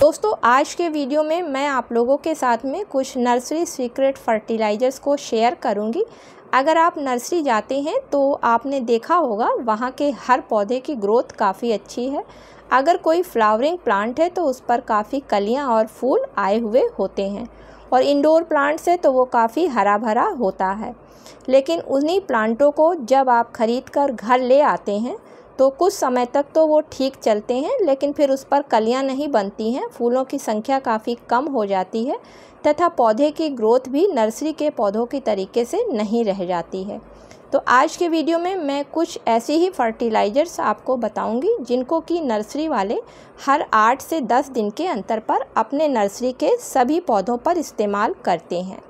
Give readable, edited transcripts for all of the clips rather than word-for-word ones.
दोस्तों आज के वीडियो में मैं आप लोगों के साथ में कुछ नर्सरी सीक्रेट फर्टिलाइज़र्स को शेयर करूंगी। अगर आप नर्सरी जाते हैं तो आपने देखा होगा वहाँ के हर पौधे की ग्रोथ काफ़ी अच्छी है। अगर कोई फ्लावरिंग प्लांट है तो उस पर काफ़ी कलियाँ और फूल आए हुए होते हैं, और इंडोर प्लांट्स है तो वो काफ़ी हरा भरा होता है। लेकिन उन्हीं प्लांटों को जब आप ख़रीद कर घर ले आते हैं तो कुछ समय तक तो वो ठीक चलते हैं, लेकिन फिर उस पर कलियां नहीं बनती हैं, फूलों की संख्या काफ़ी कम हो जाती है तथा पौधे की ग्रोथ भी नर्सरी के पौधों की तरीके से नहीं रह जाती है। तो आज के वीडियो में मैं कुछ ऐसी ही फर्टिलाइज़र्स आपको बताऊंगी जिनको कि नर्सरी वाले हर 8 से 10 दिन के अंतर पर अपने नर्सरी के सभी पौधों पर इस्तेमाल करते हैं।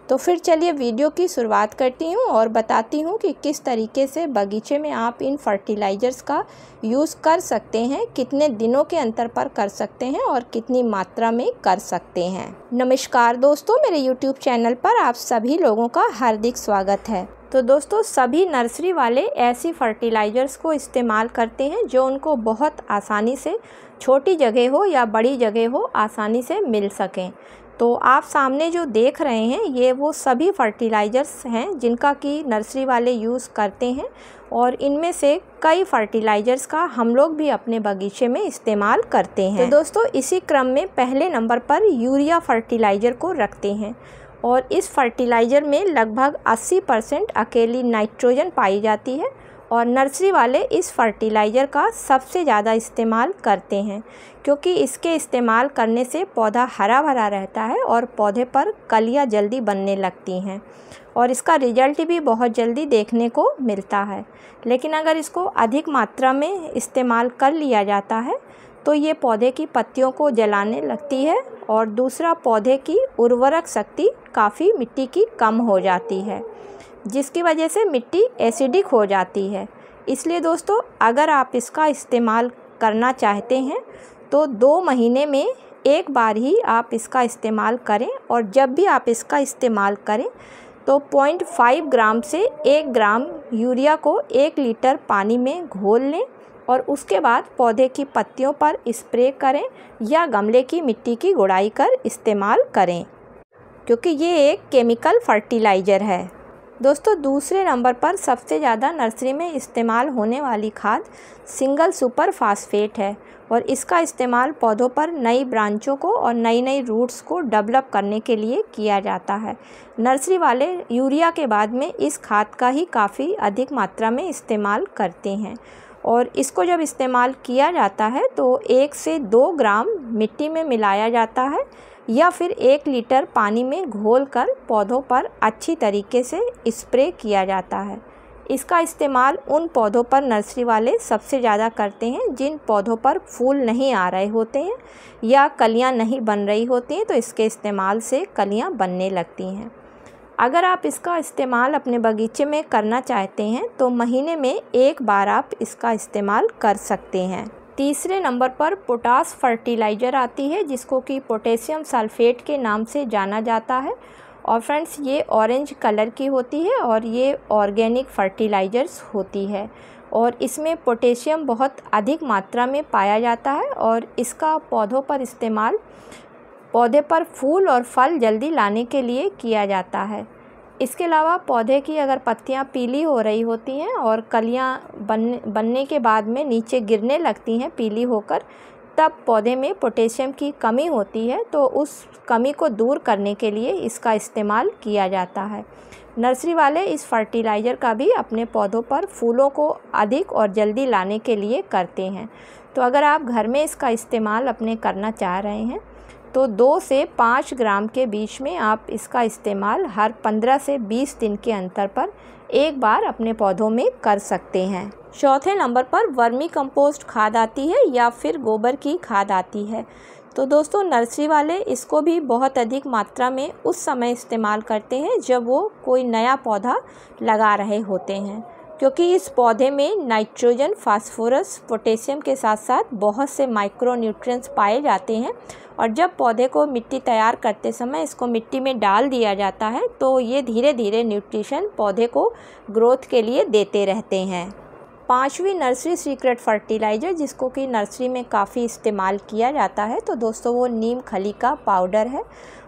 तो फिर चलिए वीडियो की शुरुआत करती हूँ और बताती हूँ कि किस तरीके से बगीचे में आप इन फर्टिलाइज़र्स का यूज़ कर सकते हैं, कितने दिनों के अंतर पर कर सकते हैं और कितनी मात्रा में कर सकते हैं। नमस्कार दोस्तों, मेरे YouTube चैनल पर आप सभी लोगों का हार्दिक स्वागत है। तो दोस्तों सभी नर्सरी वाले ऐसी फर्टिलाइज़र्स को इस्तेमाल करते हैं जो उनको बहुत आसानी से, छोटी जगह हो या बड़ी जगह हो, आसानी से मिल सकें। तो आप सामने जो देख रहे हैं ये वो सभी फर्टिलाइज़र्स हैं जिनका कि नर्सरी वाले यूज़ करते हैं, और इनमें से कई फर्टिलाइज़र्स का हम लोग भी अपने बगीचे में इस्तेमाल करते हैं। तो दोस्तों इसी क्रम में पहले नंबर पर यूरिया फर्टिलाइज़र को रखते हैं, और इस फर्टिलाइज़र में लगभग 80% अकेली नाइट्रोजन पाई जाती है, और नर्सरी वाले इस फर्टिलाइज़र का सबसे ज़्यादा इस्तेमाल करते हैं क्योंकि इसके इस्तेमाल करने से पौधा हरा भरा रहता है और पौधे पर कलियां जल्दी बनने लगती हैं, और इसका रिजल्ट भी बहुत जल्दी देखने को मिलता है। लेकिन अगर इसको अधिक मात्रा में इस्तेमाल कर लिया जाता है तो ये पौधे की पत्तियों को जलाने लगती है, और दूसरा पौधे की उर्वरक शक्ति काफ़ी मिट्टी की कम हो जाती है, जिसकी वजह से मिट्टी एसिडिक हो जाती है। इसलिए दोस्तों अगर आप इसका इस्तेमाल करना चाहते हैं तो 2 महीने में एक बार ही आप इसका इस्तेमाल करें, और जब भी आप इसका इस्तेमाल करें तो 0.5 ग्राम से 1 ग्राम यूरिया को 1 लीटर पानी में घोल लें, और उसके बाद पौधे की पत्तियों पर स्प्रे करें या गमले की मिट्टी की गुड़ाई कर इस्तेमाल करें, क्योंकि ये एक केमिकल फर्टिलाइज़र है। दोस्तों दूसरे नंबर पर सबसे ज़्यादा नर्सरी में इस्तेमाल होने वाली खाद सिंगल सुपर फास्फेट है, और इसका इस्तेमाल पौधों पर नई ब्रांचों को और नई नई रूट्स को डेवलप करने के लिए किया जाता है। नर्सरी वाले यूरिया के बाद में इस खाद का ही काफ़ी अधिक मात्रा में इस्तेमाल करते हैं, और इसको जब इस्तेमाल किया जाता है तो 1 से 2 ग्राम मिट्टी में मिलाया जाता है या फिर 1 लीटर पानी में घोलकर पौधों पर अच्छी तरीके से स्प्रे किया जाता है। इसका इस्तेमाल उन पौधों पर नर्सरी वाले सबसे ज़्यादा करते हैं जिन पौधों पर फूल नहीं आ रहे होते हैं या कलियां नहीं बन रही होती हैं, तो इसके इस्तेमाल से कलियां बनने लगती हैं। अगर आप इसका इस्तेमाल अपने बगीचे में करना चाहते हैं तो महीने में एक बार आप इसका इस्तेमाल कर सकते हैं। तीसरे नंबर पर पोटास फर्टिलाइज़र आती है जिसको कि पोटेशियम सल्फेट के नाम से जाना जाता है, और फ्रेंड्स ये ऑरेंज कलर की होती है और ये ऑर्गेनिक फर्टिलाइज़र्स होती है, और इसमें पोटेशियम बहुत अधिक मात्रा में पाया जाता है, और इसका पौधों पर इस्तेमाल पौधे पर फूल और फल जल्दी लाने के लिए किया जाता है। इसके अलावा पौधे की अगर पत्तियां पीली हो रही होती हैं और कलियां बनने के बाद में नीचे गिरने लगती हैं पीली होकर, तब पौधे में पोटेशियम की कमी होती है, तो उस कमी को दूर करने के लिए इसका इस्तेमाल किया जाता है। नर्सरी वाले इस फर्टिलाइज़र का भी अपने पौधों पर फूलों को अधिक और जल्दी लाने के लिए करते हैं। तो अगर आप घर में इसका इस्तेमाल अपने करना चाह रहे हैं तो 2 से 5 ग्राम के बीच में आप इसका इस्तेमाल हर 15 से 20 दिन के अंतर पर एक बार अपने पौधों में कर सकते हैं। चौथे नंबर पर वर्मी कंपोस्ट खाद आती है या फिर गोबर की खाद आती है। तो दोस्तों नर्सरी वाले इसको भी बहुत अधिक मात्रा में उस समय इस्तेमाल करते हैं जब वो कोई नया पौधा लगा रहे होते हैं, क्योंकि इस पौधे में नाइट्रोजन, फास्फोरस, पोटेशियम के साथ साथ बहुत से माइक्रो न्यूट्रिएंट्स पाए जाते हैं, और जब पौधे को मिट्टी तैयार करते समय इसको मिट्टी में डाल दिया जाता है तो ये धीरे धीरे न्यूट्रिशन पौधे को ग्रोथ के लिए देते रहते हैं। पांचवी नर्सरी सीक्रेट फर्टिलाइज़र जिसको कि नर्सरी में काफ़ी इस्तेमाल किया जाता है तो दोस्तों वो नीम खली का पाउडर है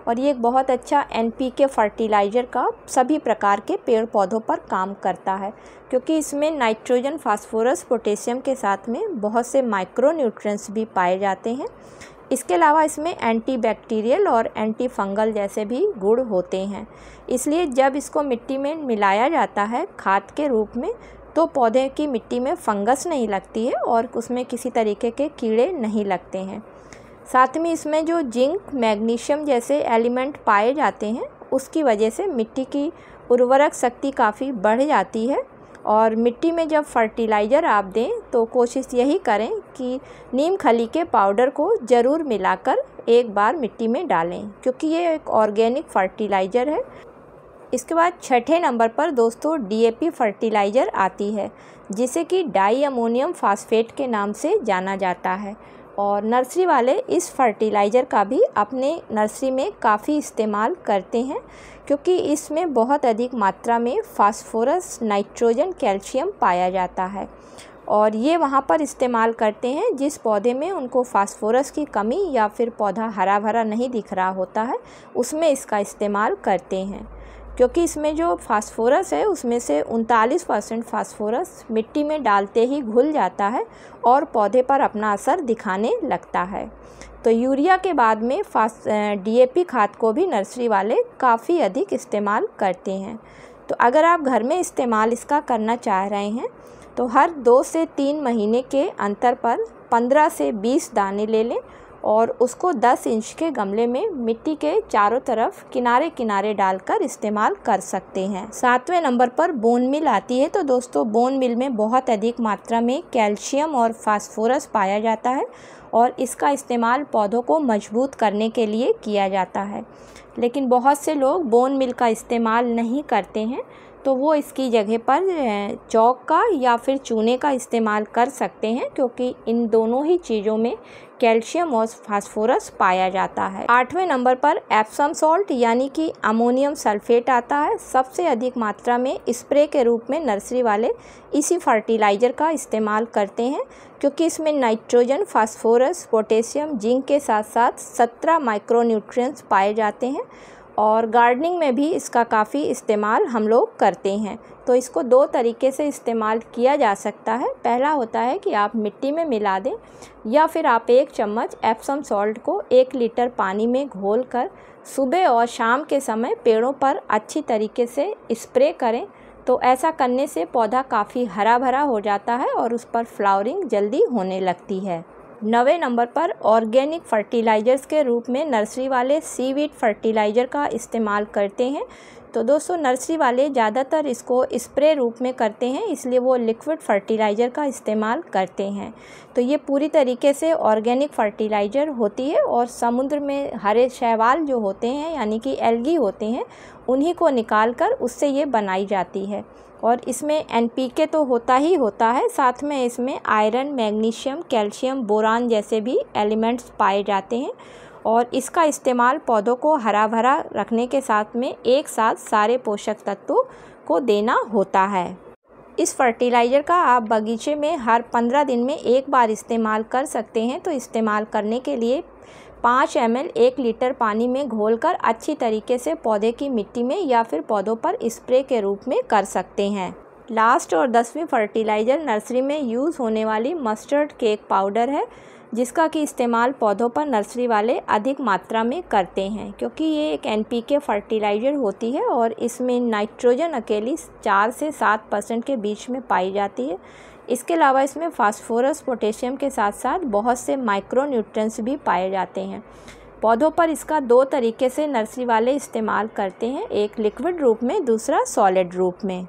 और ये एक बहुत अच्छा NPK फर्टिलाइज़र का सभी प्रकार के पेड़ पौधों पर काम करता है क्योंकि इसमें नाइट्रोजन, फास्फोरस, पोटेशियम के साथ में बहुत से माइक्रो न्यूट्रिएंट्स भी पाए जाते हैं। इसके अलावा इसमें एंटीबैक्टीरियल और एंटी फंगल जैसे भी गुण होते हैं, इसलिए जब इसको मिट्टी में मिलाया जाता है खाद के रूप में तो पौधे की मिट्टी में फंगस नहीं लगती है और उसमें किसी तरीके के कीड़े नहीं लगते हैं। साथ में इसमें जो जिंक, मैग्नीशियम जैसे एलिमेंट पाए जाते हैं उसकी वजह से मिट्टी की उर्वरक शक्ति काफ़ी बढ़ जाती है और मिट्टी में जब फर्टिलाइज़र आप दें तो कोशिश यही करें कि नीम खली के पाउडर को ज़रूर मिलाकर एक बार मिट्टी में डालें क्योंकि ये एक ऑर्गेनिक फर्टिलाइज़र है। इसके बाद छठे नंबर पर दोस्तों DAP फर्टिलाइज़र आती है जिसे कि डाई अमोनियम फास्फेट के नाम से जाना जाता है और नर्सरी वाले इस फर्टिलाइज़र का भी अपने नर्सरी में काफ़ी इस्तेमाल करते हैं क्योंकि इसमें बहुत अधिक मात्रा में फास्फोरस, नाइट्रोजन, कैल्शियम पाया जाता है और ये वहाँ पर इस्तेमाल करते हैं जिस पौधे में उनको फास्फोरस की कमी या फिर पौधा हरा भरा नहीं दिख रहा होता है उसमें इसका इस्तेमाल करते हैं क्योंकि इसमें जो फास्फोरस है उसमें से 39% फास्फोरस मिट्टी में डालते ही घुल जाता है और पौधे पर अपना असर दिखाने लगता है। तो यूरिया के बाद में DAP खाद को भी नर्सरी वाले काफ़ी अधिक इस्तेमाल करते हैं। तो अगर आप घर में इस्तेमाल इसका करना चाह रहे हैं तो हर 2 से 3 महीने के अंतर पर 15 से 20 दाने ले लें और उसको 10 इंच के गमले में मिट्टी के चारों तरफ किनारे किनारे डालकर इस्तेमाल कर सकते हैं। 7वें नंबर पर बोन मिल आती है तो दोस्तों बोन मिल में बहुत अधिक मात्रा में कैल्शियम और फास्फोरस पाया जाता है और इसका इस्तेमाल पौधों को मजबूत करने के लिए किया जाता है, लेकिन बहुत से लोग बोन मिल का इस्तेमाल नहीं करते हैं तो वो इसकी जगह पर चौक का या फिर चूने का इस्तेमाल कर सकते हैं क्योंकि इन दोनों ही चीज़ों में कैल्शियम और फास्फोरस पाया जाता है। 8वें नंबर पर एप्सम सॉल्ट यानी कि अमोनियम सल्फेट आता है। सबसे अधिक मात्रा में स्प्रे के रूप में नर्सरी वाले इसी फर्टिलाइज़र का इस्तेमाल करते हैं क्योंकि इसमें नाइट्रोजन, फास्फोरस, पोटेशियम, जिंक के साथ साथ 17 माइक्रो न्यूट्रिएंट्स पाए जाते हैं और गार्डनिंग में भी इसका काफ़ी इस्तेमाल हम लोग करते हैं। तो इसको 2 तरीके से इस्तेमाल किया जा सकता है। पहला होता है कि आप मिट्टी में मिला दें या फिर आप 1 चम्मच एप्सम सॉल्ट को 1 लीटर पानी में घोलकर सुबह और शाम के समय पेड़ों पर अच्छी तरीके से स्प्रे करें। तो ऐसा करने से पौधा काफ़ी हरा भरा हो जाता है और उस पर फ्लावरिंग जल्दी होने लगती है। 9वें नंबर पर ऑर्गेनिक फर्टिलाइज़र्स के रूप में नर्सरी वाले सीवीड फर्टिलाइज़र का इस्तेमाल करते हैं। तो दोस्तों नर्सरी वाले ज़्यादातर इसको स्प्रे रूप में करते हैं इसलिए वो लिक्विड फर्टिलाइज़र का इस्तेमाल करते हैं। तो ये पूरी तरीके से ऑर्गेनिक फर्टिलाइज़र होती है और समुद्र में हरे शैवाल जो होते हैं यानी कि एल्गी होते हैं उन्हीं को निकाल कर उससे ये बनाई जाती है और इसमें NPK तो होता ही होता है, साथ में इसमें आयरन, मैग्नीशियम, कैल्शियम, बोरान जैसे भी एलिमेंट्स पाए जाते हैं और इसका इस्तेमाल पौधों को हरा भरा रखने के साथ में एक साथ सारे पोषक तत्वों को देना होता है। इस फर्टिलाइज़र का आप बगीचे में हर 15 दिन में एक बार इस्तेमाल कर सकते हैं। तो इस्तेमाल करने के लिए 5 ml 1 लीटर पानी में घोलकर अच्छी तरीके से पौधे की मिट्टी में या फिर पौधों पर स्प्रे के रूप में कर सकते हैं। लास्ट और 10वीं फर्टिलाइज़र नर्सरी में यूज़ होने वाली मस्टर्ड केक पाउडर है जिसका कि इस्तेमाल पौधों पर नर्सरी वाले अधिक मात्रा में करते हैं क्योंकि ये एक NPK फर्टिलाइज़र होती है और इसमें नाइट्रोजन अकेली 4 से 7% के बीच में पाई जाती है। इसके अलावा इसमें फास्फोरस, पोटेशियम के साथ साथ बहुत से माइक्रो न्यूट्रिएंट्स भी पाए जाते हैं। पौधों पर इसका 2 तरीके से नर्सरी वाले इस्तेमाल करते हैं, एक लिक्विड रूप में, दूसरा सॉलिड रूप में।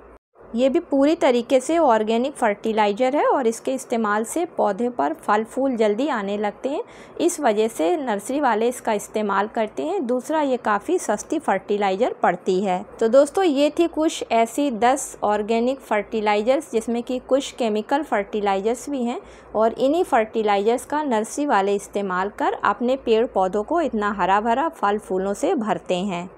ये भी पूरी तरीके से ऑर्गेनिक फर्टिलाइज़र है और इसके इस्तेमाल से पौधे पर फल फूल जल्दी आने लगते हैं, इस वजह से नर्सरी वाले इसका इस्तेमाल करते हैं। दूसरा, ये काफ़ी सस्ती फर्टिलाइज़र पड़ती है। तो दोस्तों ये थी कुछ ऐसी 10 ऑर्गेनिक फर्टिलाइज़र्स जिसमें कि कुछ केमिकल फर्टिलाइज़र्स भी हैं और इन्हीं फर्टिलाइज़र्स का नर्सरी वाले इस्तेमाल कर अपने पेड़ पौधों को इतना हरा भरा फल फूलों से भरते हैं।